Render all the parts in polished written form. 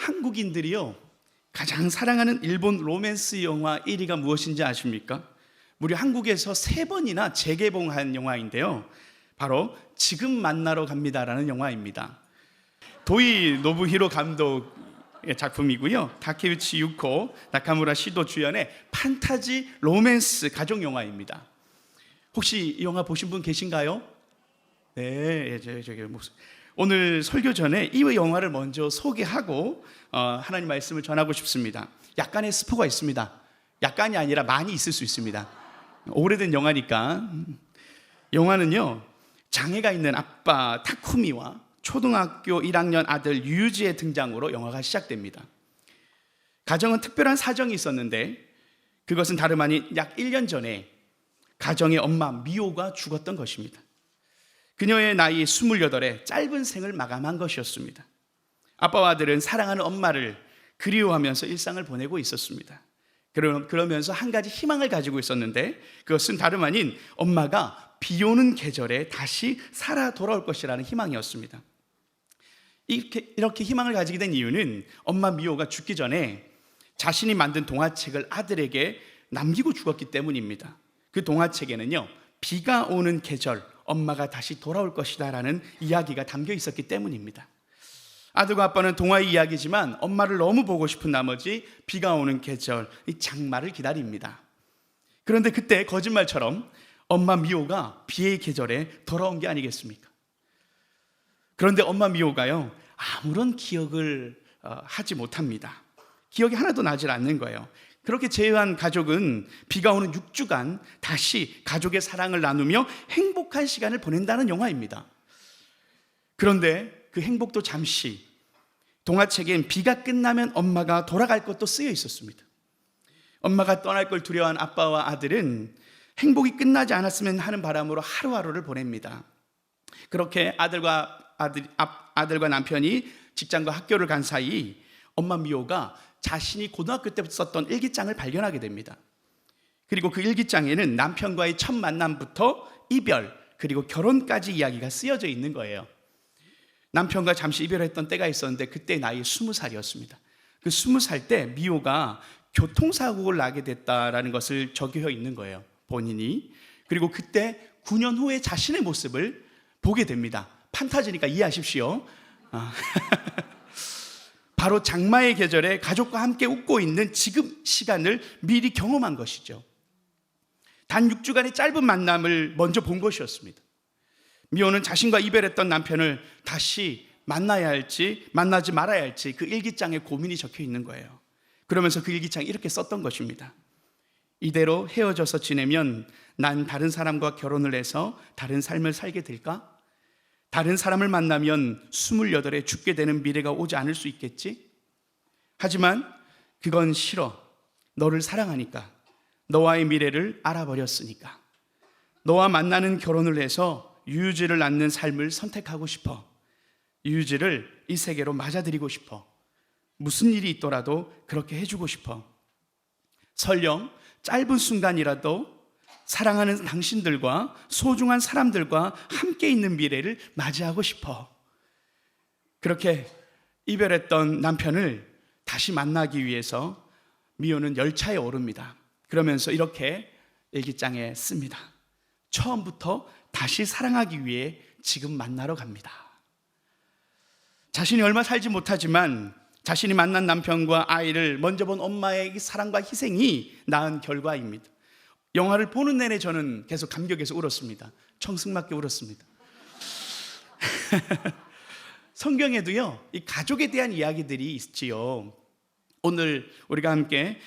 한국인들이요 가장 사랑하는 일본 로맨스 영화 1위가 무엇인지 아십니까? 무려 한국에서 3번이나 재개봉한 영화인데요, 바로 지금 만나러 갑니다라는 영화입니다. 도이 노부히로 감독의 작품이고요, 다케우치 유코, 나카무라 시도 주연의 판타지 로맨스 가족 영화입니다. 혹시 이 영화 보신 분 계신가요? 네, 저기 오늘 설교 전에 이 영화를 먼저 소개하고 하나님 말씀을 전하고 싶습니다. 약간의 스포가 있습니다. 약간이 아니라 많이 있을 수 있습니다. 오래된 영화니까. 영화는요, 장애가 있는 아빠 타쿠미와 초등학교 1학년 아들 유지의 등장으로 영화가 시작됩니다. 가정은 특별한 사정이 있었는데 그것은 다름 아닌 약 1년 전에 가정의 엄마 미오가 죽었던 것입니다. 그녀의 나이 28에 짧은 생을 마감한 것이었습니다. 아빠와 아들은 사랑하는 엄마를 그리워하면서 일상을 보내고 있었습니다. 그러면서 한 가지 희망을 가지고 있었는데 그것은 다름 아닌 엄마가 비 오는 계절에 다시 살아 돌아올 것이라는 희망이었습니다. 이렇게 희망을 가지게 된 이유는 엄마 미오가 죽기 전에 자신이 만든 동화책을 아들에게 남기고 죽었기 때문입니다. 그 동화책에는요, 비가 오는 계절 엄마가 다시 돌아올 것이다 라는 이야기가 담겨 있었기 때문입니다. 아들과 아빠는 동화의 이야기지만 엄마를 너무 보고 싶은 나머지 비가 오는 계절, 이 장마를 기다립니다. 그런데 그때 거짓말처럼 엄마 미오가 비의 계절에 돌아온 게 아니겠습니까? 그런데 엄마 미오가요, 아무런 기억을 하지 못합니다. 기억이 하나도 나질 않는 거예요. 그렇게 제외한 가족은 비가 오는 6주간 다시 가족의 사랑을 나누며 행복한 시간을 보낸다는 영화입니다. 그런데 그 행복도 잠시, 동화책엔 비가 끝나면 엄마가 돌아갈 것도 쓰여 있었습니다. 엄마가 떠날 걸 두려워한 아빠와 아들은 행복이 끝나지 않았으면 하는 바람으로 하루하루를 보냅니다. 그렇게 아들과 남편이 직장과 학교를 간 사이 엄마 미오가 자신이 고등학교 때부터 썼던 일기장을 발견하게 됩니다. 그리고 그 일기장에는 남편과의 첫 만남부터 이별, 그리고 결혼까지 이야기가 쓰여져 있는 거예요. 남편과 잠시 이별했던 때가 있었는데 그때 나이 20살이었습니다. 그 20살 때 미오가 교통사고를 나게 됐다라는 것을 적혀 있는 거예요, 본인이. 그리고 그때 9년 후에 자신의 모습을 보게 됩니다. 판타지니까 이해하십시오. 바로 장마의 계절에 가족과 함께 웃고 있는 지금 시간을 미리 경험한 것이죠. 단 6주간의 짧은 만남을 먼저 본 것이었습니다. 미호는 자신과 이별했던 남편을 다시 만나야 할지 만나지 말아야 할지 그 일기장에 고민이 적혀 있는 거예요. 그러면서 그 일기장에 이렇게 썼던 것입니다. 이대로 헤어져서 지내면 난 다른 사람과 결혼을 해서 다른 삶을 살게 될까? 다른 사람을 만나면 28에 죽게 되는 미래가 오지 않을 수 있겠지? 하지만 그건 싫어. 너를 사랑하니까. 너와의 미래를 알아버렸으니까. 너와 만나는 결혼을 해서 유유지를 낳는 삶을 선택하고 싶어. 유유지를 이 세계로 맞아들이고 싶어. 무슨 일이 있더라도 그렇게 해주고 싶어. 설령 짧은 순간이라도 사랑하는 당신들과 소중한 사람들과 함께 있는 미래를 맞이하고 싶어. 그렇게 이별했던 남편을 다시 만나기 위해서 미호는 열차에 오릅니다. 그러면서 이렇게 일기장에 씁니다. 처음부터 다시 사랑하기 위해 지금 만나러 갑니다. 자신이 얼마 살지 못하지만 자신이 만난 남편과 아이를 먼저 본 엄마의 사랑과 희생이 낳은 결과입니다. 영화를 보는 내내 저는 계속 감격해서 울었습니다. 청승맞게 울었습니다. 성경에도요, 이 가족에 대한 이야기들이 있지요. 오늘 우리가 함께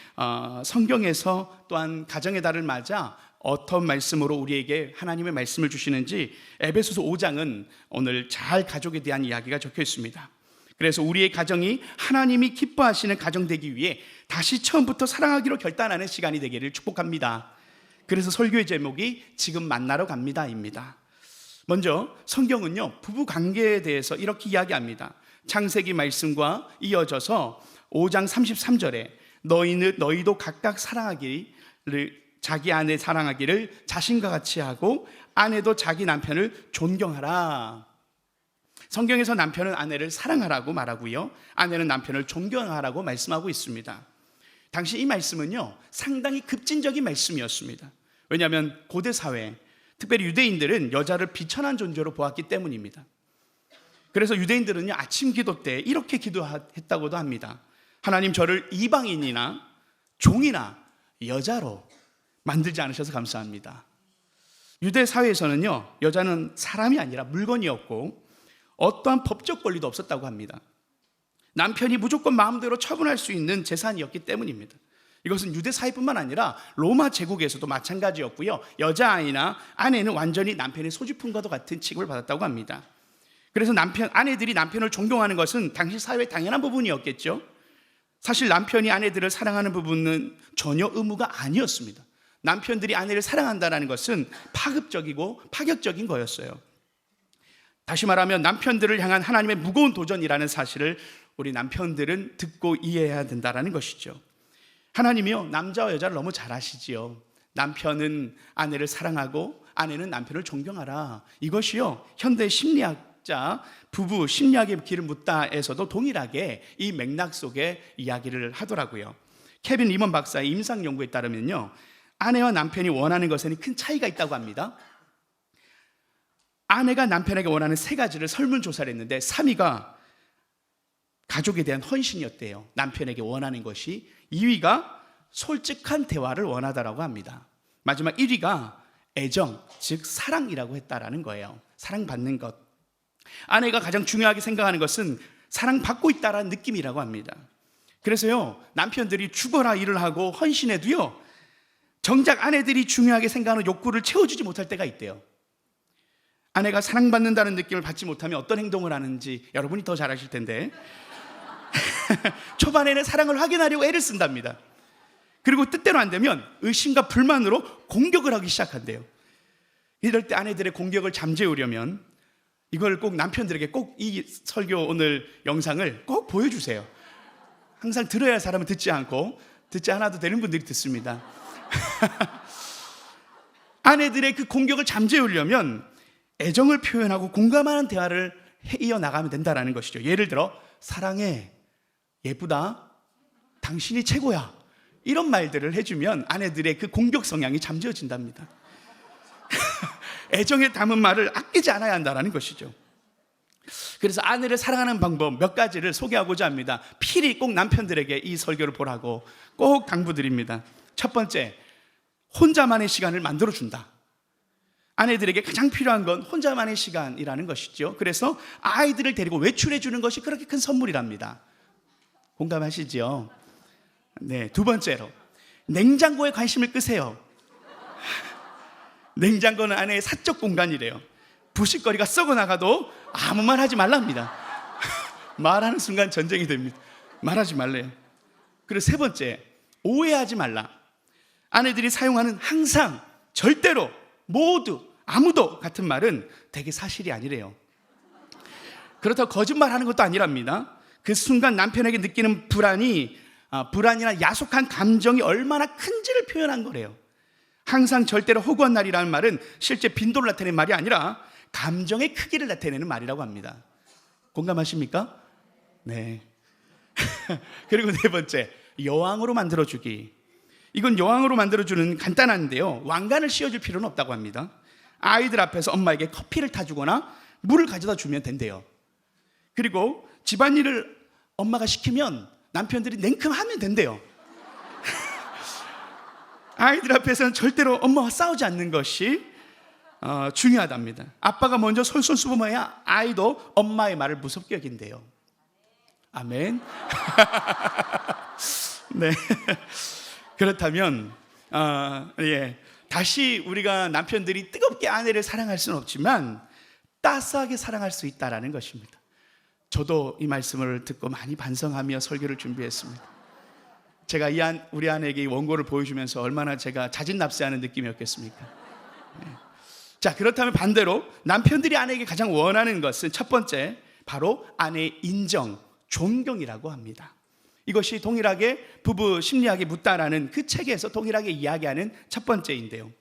성경에서 또한 가정의 달을 맞아 어떤 말씀으로 우리에게 하나님의 말씀을 주시는지 에베소서 5장은 오늘 잘 가족에 대한 이야기가 적혀 있습니다. 그래서 우리의 가정이 하나님이 기뻐하시는 가정 되기 위해 다시 처음부터 사랑하기로 결단하는 시간이 되기를 축복합니다. 그래서 설교의 제목이 지금 만나러 갑니다입니다. 먼저 성경은요, 부부 관계에 대해서 이렇게 이야기합니다. 창세기 말씀과 이어져서 5장 33절에 너희도 각각 자기 아내 사랑하기를 자신과 같이 하고 아내도 자기 남편을 존경하라. 성경에서 남편은 아내를 사랑하라고 말하고요, 아내는 남편을 존경하라고 말씀하고 있습니다. 당시 이 말씀은요, 상당히 급진적인 말씀이었습니다. 왜냐하면 고대 사회, 특별히 유대인들은 여자를 비천한 존재로 보았기 때문입니다. 그래서 유대인들은요, 아침 기도 때 이렇게 기도했다고도 합니다. 하나님, 저를 이방인이나 종이나 여자로 만들지 않으셔서 감사합니다. 유대 사회에서는요, 여자는 사람이 아니라 물건이었고 어떠한 법적 권리도 없었다고 합니다. 남편이 무조건 마음대로 처분할 수 있는 재산이었기 때문입니다. 이것은 유대 사회뿐만 아니라 로마 제국에서도 마찬가지였고요, 여자아이나 아내는 완전히 남편의 소지품과도 같은 취급을 받았다고 합니다. 그래서 아내들이 남편을 존경하는 것은 당시 사회의 당연한 부분이었겠죠. 사실 남편이 아내들을 사랑하는 부분은 전혀 의무가 아니었습니다. 남편들이 아내를 사랑한다는 것은 파급적이고 파격적인 거였어요. 다시 말하면 남편들을 향한 하나님의 무거운 도전이라는 사실을 우리 남편들은 듣고 이해해야 된다는 것이죠. 하나님이요, 남자와 여자를 너무 잘 아시지요. 남편은 아내를 사랑하고 아내는 남편을 존경하라. 이것이요, 현대 심리학자 부부 심리학의 길을 묻다에서도 동일하게 이 맥락 속에 이야기를 하더라고요. 케빈 리먼 박사의 임상 연구에 따르면요, 아내와 남편이 원하는 것에는 큰 차이가 있다고 합니다. 아내가 남편에게 원하는 3가지를 설문조사를 했는데 3위가 가족에 대한 헌신이었대요. 남편에게 원하는 것이. 2위가 솔직한 대화를 원하다라고 합니다. 마지막 1위가 애정, 즉 사랑이라고 했다라는 거예요. 사랑받는 것. 아내가 가장 중요하게 생각하는 것은 사랑받고 있다라는 느낌이라고 합니다. 그래서요, 남편들이 죽어라 일을 하고 헌신해도요, 정작 아내들이 중요하게 생각하는 욕구를 채워주지 못할 때가 있대요. 아내가 사랑받는다는 느낌을 받지 못하면 어떤 행동을 하는지 여러분이 더 잘 아실 텐데 초반에는 사랑을 확인하려고 애를 쓴답니다. 그리고 뜻대로 안 되면 의심과 불만으로 공격을 하기 시작한대요. 이럴 때 아내들의 공격을 잠재우려면 이걸 꼭 남편들에게 꼭 이 설교 오늘 영상을 꼭 보여주세요. 항상 들어야 할 사람은 듣지 않고 듣지 않아도 되는 분들이 듣습니다. 아내들의 그 공격을 잠재우려면 애정을 표현하고 공감하는 대화를 이어나가면 된다는 것이죠. 예를 들어 사랑해, 예쁘다, 당신이 최고야, 이런 말들을 해주면 아내들의 그 공격 성향이 잠재워진답니다. 애정에 담은 말을 아끼지 않아야 한다는 것이죠. 그래서 아내를 사랑하는 방법 몇 가지를 소개하고자 합니다. 필히 꼭 남편들에게 이 설교를 보라고 꼭 당부드립니다. 첫 번째, 혼자만의 시간을 만들어준다. 아내들에게 가장 필요한 건 혼자만의 시간이라는 것이죠. 그래서 아이들을 데리고 외출해 주는 것이 그렇게 큰 선물이랍니다. 공감하시죠? 네, 두 번째로 냉장고에 관심을 끄세요. 냉장고는 아내의 사적 공간이래요. 부식거리가 썩어 나가도 아무 말 하지 말랍니다. 말하는 순간 전쟁이 됩니다. 말하지 말래요. 그리고 세 번째, 오해하지 말라. 아내들이 사용하는 항상, 절대로, 모두, 아무도 같은 말은 대개 사실이 아니래요. 그렇다고 거짓말하는 것도 아니랍니다. 그 순간 남편에게 느끼는 불안이나 야속한 감정이 얼마나 큰지를 표현한 거래요. 항상 절대로 허구한 날이라는 말은 실제 빈도를 나타내는 말이 아니라 감정의 크기를 나타내는 말이라고 합니다. 공감하십니까? 네. 그리고 네 번째, 여왕으로 만들어주기. 이건 여왕으로 만들어주는 간단한데요, 왕관을 씌워줄 필요는 없다고 합니다. 아이들 앞에서 엄마에게 커피를 타주거나 물을 가져다 주면 된대요. 그리고 집안일을 엄마가 시키면 남편들이 냉큼하면 된대요. 아이들 앞에서는 절대로 엄마와 싸우지 않는 것이 중요하답니다. 아빠가 먼저 솔솔수범해야 아이도 엄마의 말을 무섭게 여긴대요. 아멘. 네. 그렇다면 다시 우리가 남편들이 뜨겁게 아내를 사랑할 수는 없지만 따스하게 사랑할 수 있다는 것입니다. 저도 이 말씀을 듣고 많이 반성하며 설교를 준비했습니다. 제가 우리 아내에게 이 원고를 보여주면서 얼마나 제가 자진납세하는 느낌이었겠습니까? 네. 자, 그렇다면 반대로 남편들이 아내에게 가장 원하는 것은 첫 번째, 바로 아내의 인정, 존경이라고 합니다. 이것이 동일하게 부부 심리학에 묻다라는 그 책에서 동일하게 이야기하는 첫 번째인데요.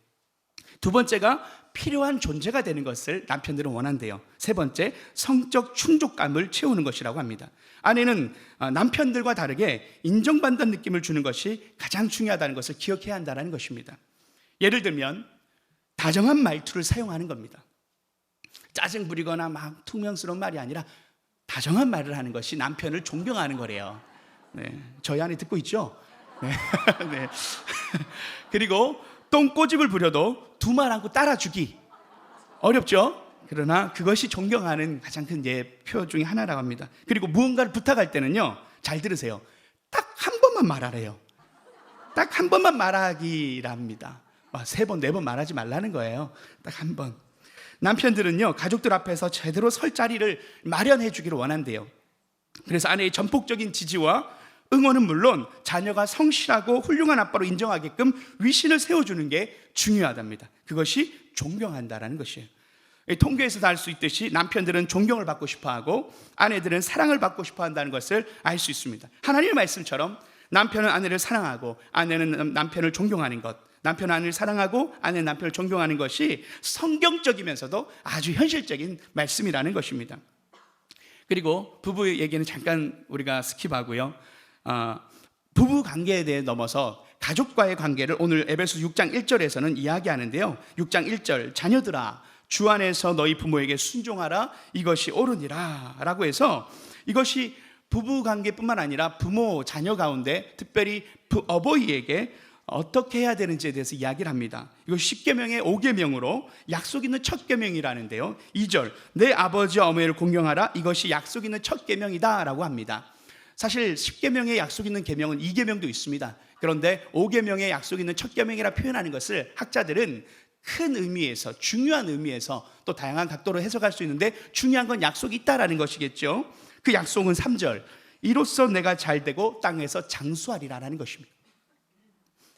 두 번째가 필요한 존재가 되는 것을 남편들은 원한대요. 세 번째, 성적 충족감을 채우는 것이라고 합니다. 아내는 남편들과 다르게 인정받는 느낌을 주는 것이 가장 중요하다는 것을 기억해야 한다는 것입니다. 예를 들면 다정한 말투를 사용하는 겁니다. 짜증 부리거나 막 퉁명스러운 말이 아니라 다정한 말을 하는 것이 남편을 존경하는 거래요. 네, 저희 아내 듣고 있죠? 네. 네. 그리고 똥꼬집을 부려도 두 말 않고 따라주기. 어렵죠? 그러나 그것이 존경하는 가장 큰 표 중에 하나라고 합니다. 그리고 무언가를 부탁할 때는요, 잘 들으세요. 딱 한 번만 말하래요. 딱 한 번만 말하기랍니다. 3번, 4번 말하지 말라는 거예요. 딱 한 번. 남편들은요, 가족들 앞에서 제대로 설 자리를 마련해 주기를 원한대요. 그래서 아내의 전폭적인 지지와 응원은 물론 자녀가 성실하고 훌륭한 아빠로 인정하게끔 위신을 세워주는 게 중요하답니다. 그것이 존경한다라는 것이에요. 통계에서도 알 수 있듯이 남편들은 존경을 받고 싶어하고 아내들은 사랑을 받고 싶어한다는 것을 알 수 있습니다. 하나님의 말씀처럼 남편은 아내를 사랑하고 아내는 남편을 존경하는 것, 남편은 아내를 사랑하고 아내는 남편을 존경하는 것이 성경적이면서도 아주 현실적인 말씀이라는 것입니다. 그리고 부부 얘기는 잠깐 우리가 스킵하고요. 부부 관계에 대해 넘어서 가족과의 관계를 오늘 에베소서 6장 1절에서는 이야기하는데요. 6장 1절, 자녀들아 주 안에서 너희 부모에게 순종하라, 이것이 옳으니라 라고 해서 이것이 부부 관계뿐만 아니라 부모, 자녀 가운데 특별히 어버이에게 어떻게 해야 되는지에 대해서 이야기를 합니다. 이거 10계명의 5계명으로 약속 있는 첫 계명이라는데요. 2절, 내 아버지와 어머니를 공경하라, 이것이 약속 있는 첫 계명이다 라고 합니다. 사실 10계명의 약속 있는 계명은 2계명도 있습니다. 그런데 5계명의 약속 있는 첫 계명이라 표현하는 것을 학자들은 큰 의미에서, 중요한 의미에서 또 다양한 각도로 해석할 수 있는데 중요한 건 약속이 있다라는 것이겠죠. 그 약속은 3절, 이로써 내가 잘되고 땅에서 장수하리라는 것입니다.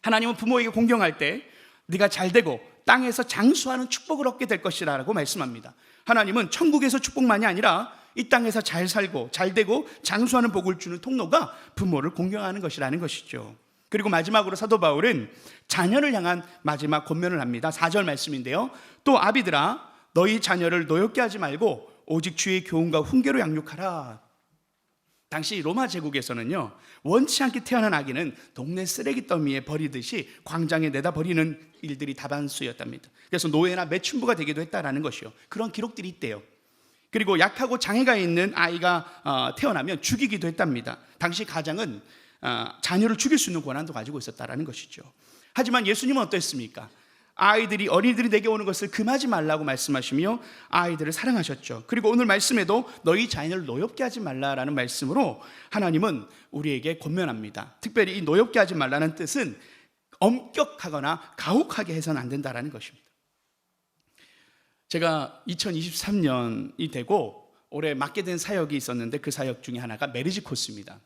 하나님은 부모에게 공경할 때 네가 잘되고 땅에서 장수하는 축복을 얻게 될 것이라고 말씀합니다. 하나님은 천국에서 축복만이 아니라 이 땅에서 잘 살고 잘되고 장수하는 복을 주는 통로가 부모를 공경하는 것이라는 것이죠. 그리고 마지막으로 사도 바울은 자녀를 향한 마지막 권면을 합니다. 4절 말씀인데요. 또 아비들아 너희 자녀를 노엽게 하지 말고 오직 주의 교훈과 훈계로 양육하라. 당시 로마 제국에서는요, 원치 않게 태어난 아기는 동네 쓰레기 더미에 버리듯이 광장에 내다 버리는 일들이 다반수였답니다. 그래서 노예나 매춘부가 되기도 했다라는 것이요. 그런 기록들이 있대요. 그리고 약하고 장애가 있는 아이가 태어나면 죽이기도 했답니다. 당시 가장은 자녀를 죽일 수 있는 권한도 가지고 있었다라는 것이죠. 하지만 예수님은 어떠했습니까? 어린이들이 내게 오는 것을 금하지 말라고 말씀하시며 아이들을 사랑하셨죠. 그리고 오늘 말씀에도 너희 자녀를 노엽게 하지 말라라는 말씀으로 하나님은 우리에게 권면합니다. 특별히 이 노엽게 하지 말라는 뜻은 엄격하거나 가혹하게 해서는 안 된다라는 것입니다. 제가 2023년이 되고 올해 맡게 된 사역이 있었는데 그 사역 중에 하나가 메리지 코스입니다.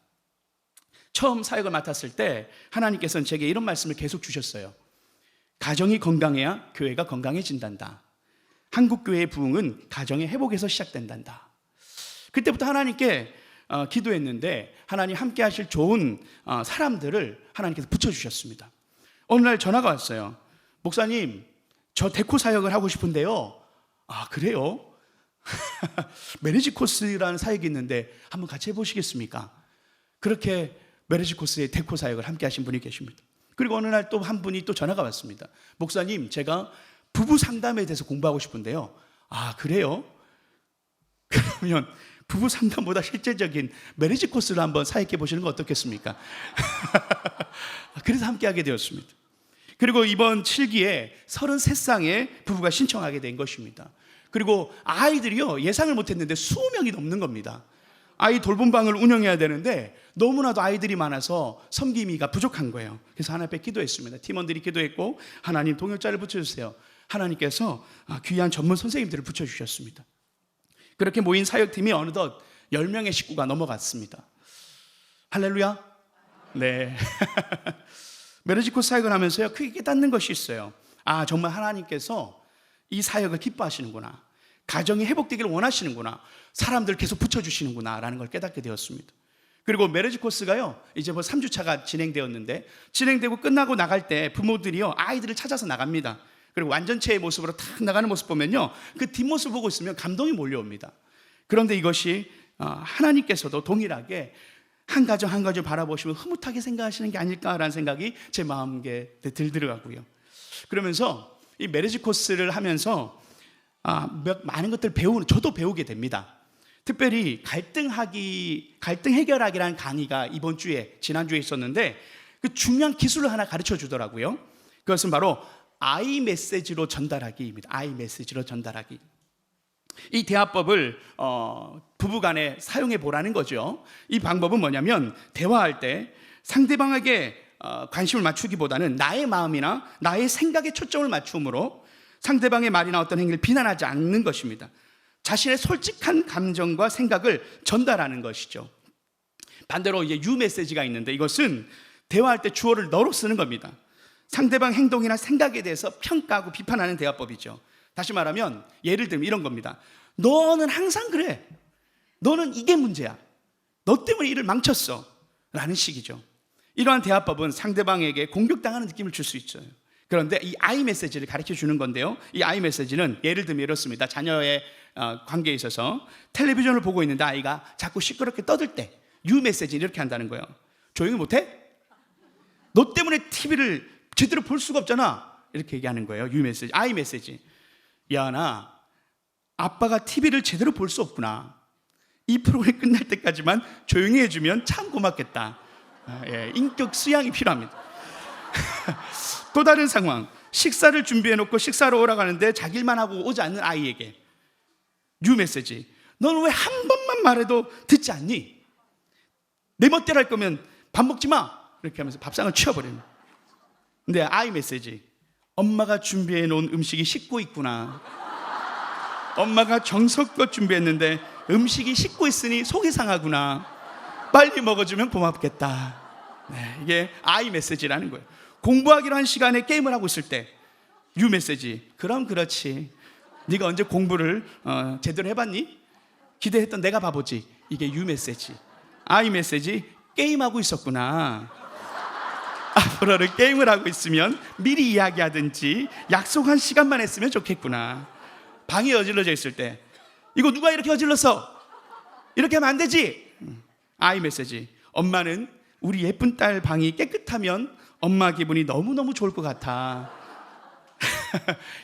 처음 사역을 맡았을 때 하나님께서는 제게 이런 말씀을 계속 주셨어요. 가정이 건강해야 교회가 건강해진단다. 한국교회의 부흥은 가정의 회복에서 시작된단다. 그때부터 하나님께 기도했는데 하나님 함께 하실 좋은 사람들을 하나님께서 붙여주셨습니다. 어느 날 전화가 왔어요. 목사님, 저 데코 사역을 하고 싶은데요. 아, 그래요? 메리지 코스라는 사역이 있는데 한번 같이 해보시겠습니까? 그렇게 메리지 코스의 데코 사역을 함께 하신 분이 계십니다. 그리고 어느 날 또 한 분이 또 전화가 왔습니다. 목사님, 제가 부부 상담에 대해서 공부하고 싶은데요. 아, 그래요? 그러면 부부 상담보다 실제적인 메리지 코스를 한번 사역해 보시는 건 어떻겠습니까? 그래서 함께 하게 되었습니다. 그리고 이번 7기에 33쌍의 부부가 신청하게 된 것입니다. 그리고 아이들이요, 예상을 못했는데 20명이 넘는 겁니다. 아이 돌봄방을 운영해야 되는데 너무나도 아이들이 많아서 섬김이가 부족한 거예요. 그래서 하나님 앞에 기도했습니다. 팀원들이 기도했고 하나님 동역자를 붙여주세요. 하나님께서 귀한 전문 선생님들을 붙여주셨습니다. 그렇게 모인 사역팀이 어느덧 10명의 식구가 넘어갔습니다. 할렐루야. 네. 메리지 코스 사역을 하면서요, 크게 깨닫는 것이 있어요. 아, 정말 하나님께서 이 사역을 기뻐하시는구나. 가정이 회복되기를 원하시는구나. 사람들 계속 붙여주시는구나 라는 걸 깨닫게 되었습니다. 그리고 메리지 코스가요, 이제 3주차가 진행되었는데 진행되고 끝나고 나갈 때 부모들이요, 아이들을 찾아서 나갑니다. 그리고 완전체의 모습으로 탁 나가는 모습 보면요, 그 뒷모습 보고 있으면 감동이 몰려옵니다. 그런데 이것이 하나님께서도 동일하게 한 가정 한 가정 바라보시면 흐뭇하게 생각하시는 게 아닐까라는 생각이 제 마음에 들더라고요. 그러면서 이 메리지 코스를 하면서 많은 것들 저도 배우게 됩니다. 특별히 갈등 해결하기라는 강의가 지난주에 있었는데, 그 중요한 기술을 하나 가르쳐 주더라고요. 그것은 바로 I 메시지로 전달하기입니다. I 메시지로 전달하기. 이 대화법을 부부간에 사용해 보라는 거죠. 이 방법은 뭐냐면, 대화할 때 상대방에게 관심을 맞추기보다는 나의 마음이나 나의 생각에 초점을 맞춤으로 상대방의 말이나 어떤 행위를 비난하지 않는 것입니다. 자신의 솔직한 감정과 생각을 전달하는 것이죠. 반대로 이제 U 메시지가 있는데, 이것은 대화할 때 주어를 너로 쓰는 겁니다. 상대방 행동이나 생각에 대해서 평가하고 비판하는 대화법이죠. 다시 말하면 예를 들면 이런 겁니다. 너는 항상 그래. 너는 이게 문제야. 너 때문에 일을 망쳤어. 라는 식이죠. 이러한 대화법은 상대방에게 공격당하는 느낌을 줄 수 있어요. 그런데 이 I 메시지를 가르쳐 주는 건데요, 이 I 메시지는 예를 들면 이렇습니다. 자녀의 관계에 있어서 텔레비전을 보고 있는데 아이가 자꾸 시끄럽게 떠들 때 U 메시지는 이렇게 한다는 거예요. 조용히 못해? 너 때문에 TV를 제대로 볼 수가 없잖아. 이렇게 얘기하는 거예요. U 메시지, I 메시지. 야나, 아빠가 TV를 제대로 볼 수 없구나. 이 프로그램 끝날 때까지만 조용히 해주면 참 고맙겠다. 인격 수양이 필요합니다. 또 다른 상황, 식사를 준비해놓고 식사로 오라가는데 자기 일만 하고 오지 않는 아이에게 U 메시지. 너는 왜 한 번만 말해도 듣지 않니? 내 멋대로 할 거면 밥 먹지 마. 이렇게 하면서 밥상을 치워버리는. 근데 I 메시지. 엄마가 준비해 놓은 음식이 식고 있구나. 엄마가 정성껏 준비했는데 음식이 식고 있으니 속이 상하구나. 빨리 먹어주면 고맙겠다. 이게 I 메시지라는 거예요. 공부하기로 한 시간에 게임을 하고 있을 때 U 메시지. 그럼 그렇지. 네가 언제 공부를 제대로 해봤니? 기대했던 내가 바보지. 이게 U 메시지. I 메시지. 게임하고 있었구나. 앞으로는 게임을 하고 있으면 미리 이야기하든지 약속한 시간만 했으면 좋겠구나. 방이 어질러져 있을 때 이거 누가 이렇게 어질렀어? 이렇게 하면 안 되지. I 메시지. 엄마는 우리 예쁜 딸 방이 깨끗하면 엄마 기분이 너무너무 좋을 것 같아.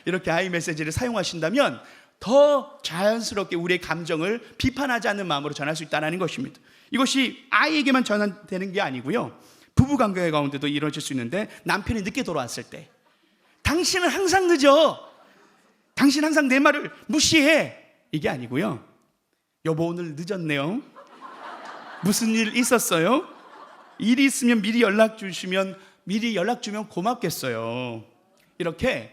이렇게 I 메시지를 사용하신다면 더 자연스럽게 우리의 감정을 비판하지 않는 마음으로 전할 수 있다는 것입니다. 이것이 아이에게만 전환되는 게 아니고요, 부부관계 가운데도 이루어질 수 있는데, 남편이 늦게 돌아왔을 때 당신은 항상 늦어. 당신 항상 내 말을 무시해. 이게 아니고요, 여보 오늘 늦었네요. 무슨 일 있었어요? 일이 있으면 미리 연락 주면 고맙겠어요. 이렇게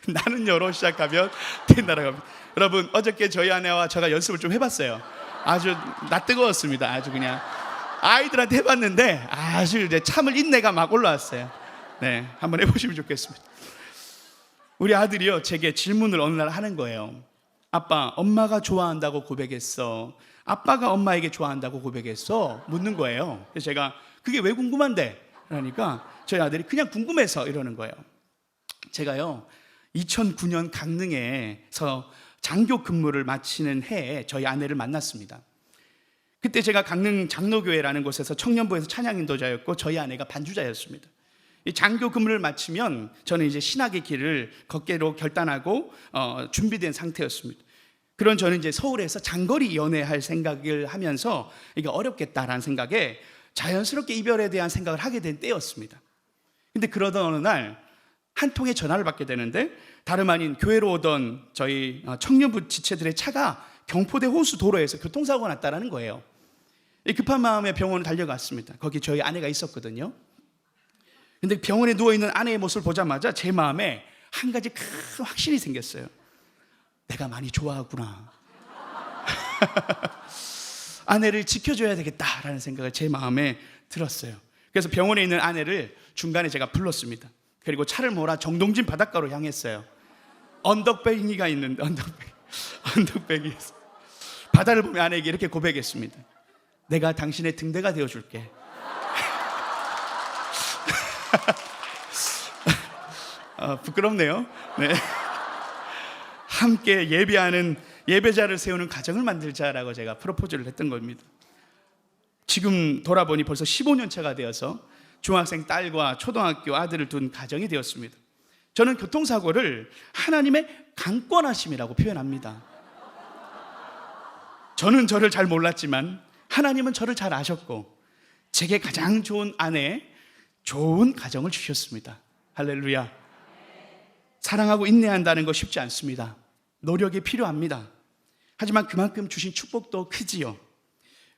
나는 여로 시작하면 된다라고. 여러분, 어저께 저희 아내와 제가 연습을 좀 해봤어요. 아주 낯뜨거웠습니다. 아주 그냥 아이들한테 해봤는데 아주 이제 참을 인내가 막 올라왔어요. 한번 해보시면 좋겠습니다. 우리 아들이요, 제게 질문을 어느 날 하는 거예요. 아빠, 엄마가 좋아한다고 고백했어. 아빠가 엄마에게 좋아한다고 고백했어. 묻는 거예요. 그래서 제가 그게 왜 궁금한데? 그러니까 저희 아들이 그냥 궁금해서 이러는 거예요. 제가요 2009년 강릉에서 장교 근무를 마치는 해에 저희 아내를 만났습니다. 그때 제가 강릉 장로교회라는 곳에서 청년부에서 찬양 인도자였고 저희 아내가 반주자였습니다. 이 장교 근무를 마치면 저는 이제 신학의 길을 걷기로 결단하고 준비된 상태였습니다. 그런 저는 이제 서울에서 장거리 연애할 생각을 하면서 이게 어렵겠다라는 생각에 자연스럽게 이별에 대한 생각을 하게 된 때였습니다. 근데 그러던 어느 날 한 통의 전화를 받게 되는데, 다름 아닌 교회로 오던 저희 청년부 지체들의 차가 경포대 호수 도로에서 교통사고가 났다는 거예요. 급한 마음에 병원을 달려갔습니다. 거기 저희 아내가 있었거든요. 근데 병원에 누워있는 아내의 모습을 보자마자 제 마음에 한 가지 큰 확신이 생겼어요. 내가 많이 좋아하구나. 아내를 지켜줘야 되겠다라는 생각을 제 마음에 들었어요. 그래서 병원에 있는 아내를 중간에 제가 불렀습니다. 그리고 차를 몰아 정동진 바닷가로 향했어요. 언덕배기가 있는데 언덕배기 바다를 보며 아내에게 이렇게 고백했습니다. 내가 당신의 등대가 되어줄게. 부끄럽네요. 네. 함께 예배하는 예배자를 세우는 가정을 만들자라고 제가 프로포즈를 했던 겁니다. 지금 돌아보니 벌써 15년 차가 되어서 중학생 딸과 초등학교 아들을 둔 가정이 되었습니다. 저는 교통사고를 하나님의 강권하심이라고 표현합니다. 저는 저를 잘 몰랐지만 하나님은 저를 잘 아셨고 제게 가장 좋은 아내, 좋은 가정을 주셨습니다. 할렐루야. 사랑하고 인내한다는 거 쉽지 않습니다. 노력이 필요합니다. 하지만 그만큼 주신 축복도 크지요.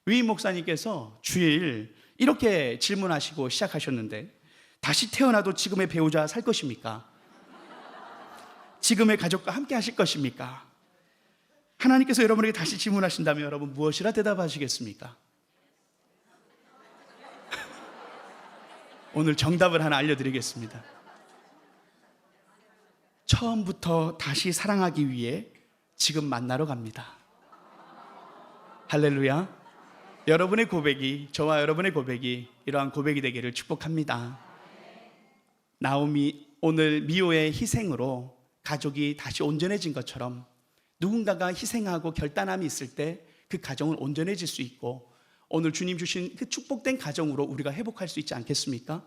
위임 목사님께서 주일 이렇게 질문하시고 시작하셨는데, 다시 태어나도 지금의 배우자 살 것입니까? 지금의 가족과 함께 하실 것입니까? 하나님께서 여러분에게 다시 질문하신다면 여러분 무엇이라 대답하시겠습니까? 오늘 정답을 하나 알려드리겠습니다. 처음부터 다시 사랑하기 위해 지금 만나러 갑니다. 할렐루야. 여러분의 고백이, 저와 여러분의 고백이 이러한 고백이 되기를 축복합니다. 나오미, 오늘 미호의 희생으로 가족이 다시 온전해진 것처럼 누군가가 희생하고 결단함이 있을 때 그 가정은 온전해질 수 있고, 오늘 주님 주신 그 축복된 가정으로 우리가 회복할 수 있지 않겠습니까?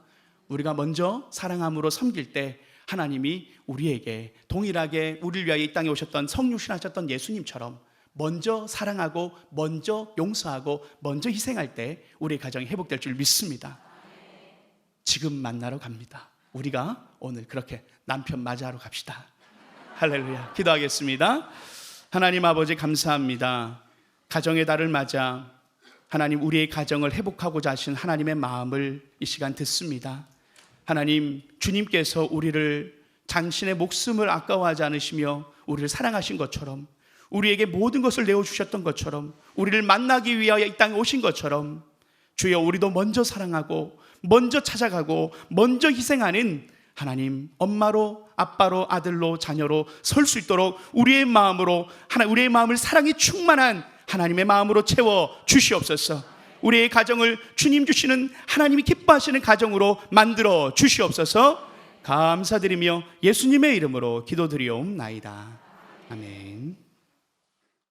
우리가 먼저 사랑함으로 섬길 때 하나님이 우리에게 동일하게 우리를 위하여 이 땅에 오셨던 성육신하셨던 예수님처럼 먼저 사랑하고 먼저 용서하고 먼저 희생할 때 우리의 가정이 회복될 줄 믿습니다. 지금 만나러 갑니다. 우리가 오늘 그렇게 남편 맞이하러 갑시다. 할렐루야. 기도하겠습니다. 하나님 아버지 감사합니다. 가정의 달을 맞아 하나님 우리의 가정을 회복하고자 하신 하나님의 마음을 이 시간 듣습니다. 하나님, 주님께서 우리를 당신의 목숨을 아까워하지 않으시며 우리를 사랑하신 것처럼, 우리에게 모든 것을 내어주셨던 것처럼, 우리를 만나기 위하여 이 땅에 오신 것처럼 주여 우리도 먼저 사랑하고 먼저 찾아가고 먼저 희생하는 하나님, 엄마로 아빠로 아들로 자녀로 설 수 있도록 우리의 마음으로 우리의 마음을 사랑이 충만한 하나님의 마음으로 채워 주시옵소서. 우리의 가정을 주님 주시는 하나님이 기뻐하시는 가정으로 만들어 주시옵소서. 감사드리며 예수님의 이름으로 기도드리옵나이다. 아멘.